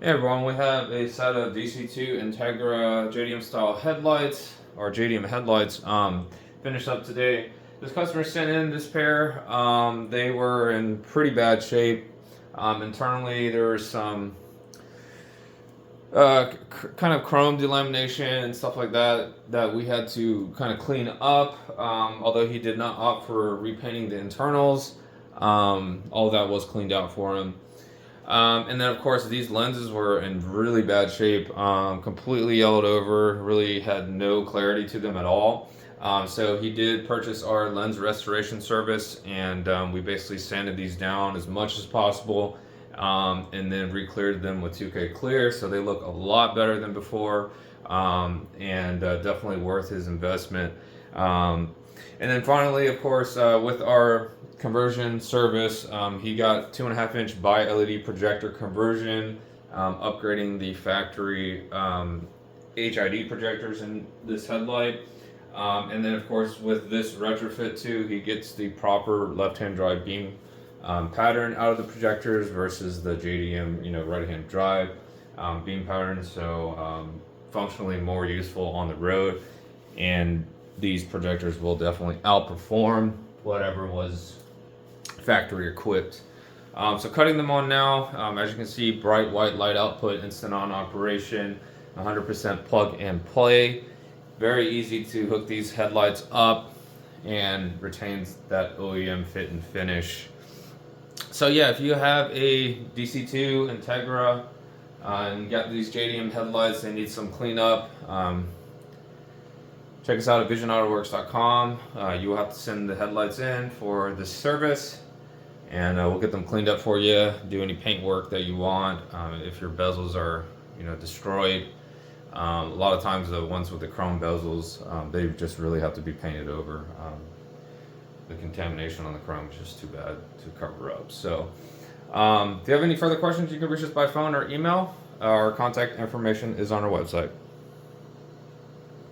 Hey everyone, we have a set of DC2 Integra JDM style headlights, or JDM headlights, finished up today. This customer sent in this pair. They were in pretty bad shape. Internally there was some kind of chrome delamination and stuff like that we had to kind of clean up. Although he did not opt for repainting the internals, all that was cleaned out for him. And then of course these lenses were in really bad shape, completely yellowed over, really had no clarity to them at all. So he did purchase our lens restoration service, and we basically sanded these down as much as possible, and then re-cleared them with 2K clear, so they look a lot better than before, and definitely worth his investment. And then finally, of course, with our conversion service, he got 2.5-inch bi LED projector conversion, upgrading the factory HID projectors in this headlight. And then of course with this retrofit too, he gets the proper left-hand drive beam pattern out of the projectors versus the JDM, right-hand drive beam pattern. So functionally more useful on the road, and these projectors will definitely outperform whatever was factory equipped. So cutting them on now, as you can see, bright white light output, instant on operation, 100% plug and play. Very easy to hook these headlights up and retains that OEM fit and finish. So yeah, if you have a DC2 Integra and you got these JDM headlights, they need some cleanup, check us out at VisionAutoworks.com. You will have to send the headlights in for this service, and we'll get them cleaned up for you. Do any paint work that you want. If your bezels are, destroyed, a lot of times the ones with the chrome bezels, they just really have to be painted over. The contamination on the chrome is just too bad to cover up. So, if you have any further questions, you can reach us by phone or email. Our contact information is on our website.